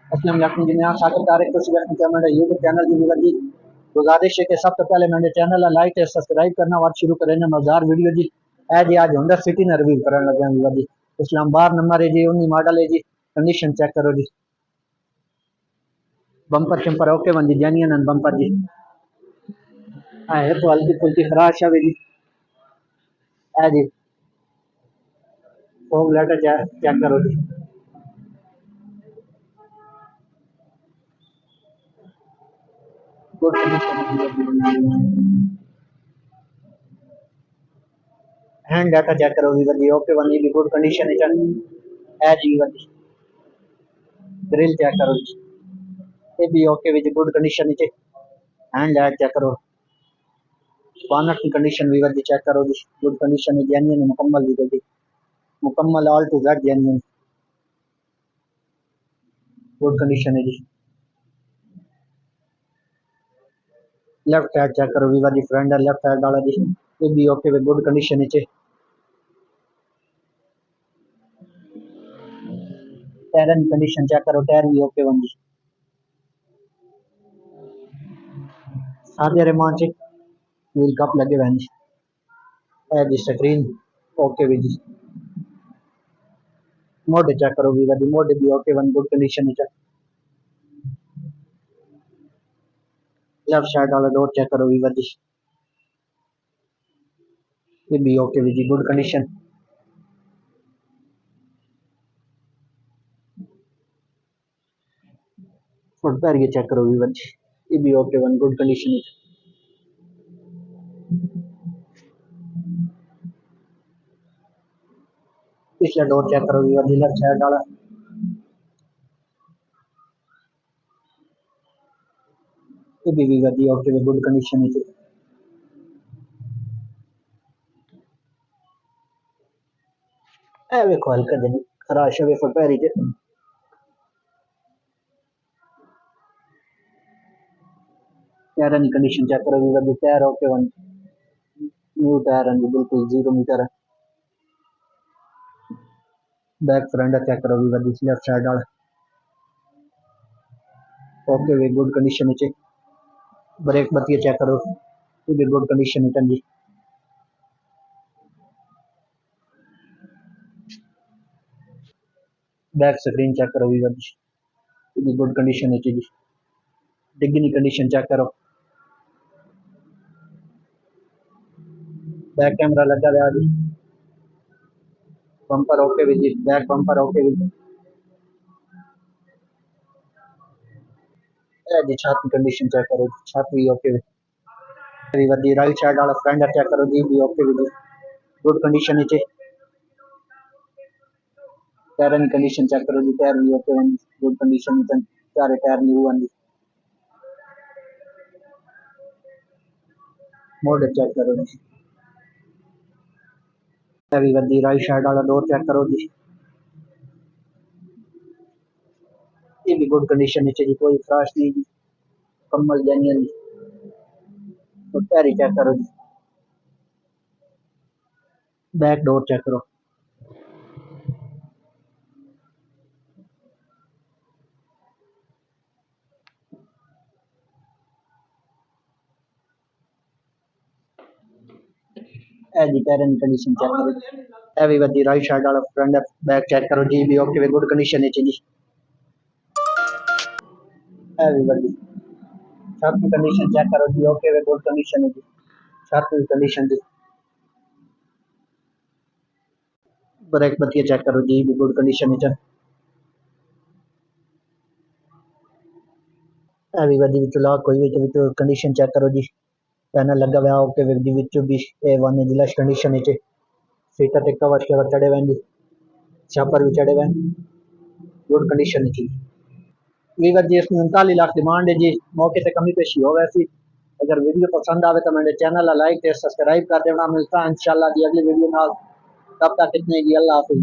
अस्सलाम वालेकुम जी, मैं साकिब तारिक तो मेरे यूट्यूब चैनल की वीडियो जी गुजारिश है कि सबसे पहले मेरे चैनल लाइक और सब्सक्राइब करना और शुरू करें मजेदार वीडियो जी। है जी आज होंडा सिटी ने रिव्यू करने लगे वीडियो जी। इस्लामाबाद नंबर है जी, 19 मॉडल है जी। कंडीशन चेक करो जी। बम्पर शंपर ओके बन जी, जेन्युइन बम्पर जी। है तो हल्की फुल्की खराश है जी। है जी फोग लेटर चेक करो जी। Good condition. Hand data check करो वीवर जी, ओके बन जी, गुड कंडीशन है जी वीवर जी। ग्रिल चेक करो जी, ये भी ओके विद गुड कंडीशन है। हैंड लाइट चेक करो। बोनट की कंडीशन वीवर जी चेक करो जी, गुड कंडीशन है, जेन्युइन है, मुकम्मल वीवर जी। मुकम्मल all to Z genuine, good condition है जी। लेफ्ट साइड चेक करो वीवर जी, फ्रंट लेफ्ट साइड वाला जी, ये भी ओके विद गुड कंडीशन है। टायर की कंडीशन चेक करो, टायर भी ओके बन जी। सारे रेमान चे व्हील कप लगे हुए हैं जी। है जी स्क्रीन ओके भी जी। मोड चेक करो वीवर जी, मोड भी ओके वन गुड कंडीशन है। लेफ्ट साइड वाला डोर चेक करो वीवर जी, ये भी ओके भी जी, गुड कंडीशन। फुट पैर ये चेक करो वीवर जी, ये भी ओके वन गुड कंडीशन है। पिछला डोर चेक करो वीवर जी, लेफ्ट साइड वाला, ये भी वीवर जी ओके गुड कंडीशन है। ए देखो हल्का जनी खराश है फुट पैर के। टायर की कंडीशन चेक करो वीवर जी, tyre okay one new tyre है बिल्कुल 0 मीटर है। बैक फ्रंट चेक करो वीवर जी, लेफ्ट साइड वाला ओके वे गुड कंडीशन है। ब्रेक बत्ती चेक करो, ये भी गुड कंडीशन है जी। बैक स्क्रीन चेक करो वीवर जी, ये भी गुड कंडीशन है जी। डिग्गी की कंडीशन चेक करो। बैक कैमरा लगा हुआ जी, बम्पर ओके भी जी, बैक बम्पर ओके भी जी। ए जी छाती कंडीशन चेक करो, छाती भी ओके भी जी। राइट साइड वाला फ्रंट चेक करो जी, भी ओके भी जी, गुड कंडीशन है। टायर की कंडीशन चेक करो जी, टायर भी ओके वन गुड कंडीशन है, सारे टायर न्यू वन। मोड चेक करो जी, वीवर जी राइट साइड वाला डोर चेक करो जी, ये भी गुड कंडीशन है जी, कोई फ्राश नहीं जी, कम्मल जेन्युइन जी। तो टायर चेक करो जी, बैक डोर चेक करो। ए जी टायर की कंडीशन चेक करो जी, ए वीवर जी राइट साइड वाला फ्रंट बैक चेक करो जी, भी ओके गुड कंडीशन है जी। ए वीवर जी छत की कंडीशन चेक करो जी, ओके गुड कंडीशन है जी। छत की कंडीशन जी, ब्रेक बत्ती चेक करो जी, भी गुड कंडीशन है। ए वीवर जी विच लॉक कोई विच कंडीशन चेक करो जी, पैनल लगा हुआ ओके वीर जी, विच भी ए वन है जिला कंडीशन है। सीटा ते कवर शवर चढ़े हुए हैं जी, छापर भी चढ़े हुए हैं, गुड कंडीशन है जी। वीवर जी इसमें 39 लाख डिमांड है जी, मौके से कमी पेशी हो वैसी। अगर वीडियो पसंद आवे तो मेरे चैनल लाइक सब्सक्राइब कर देना। मिलता है इंशाल्लाह जी अगली वीडियो नाल, तब तक इतने जी, अल्लाह हाफिज़।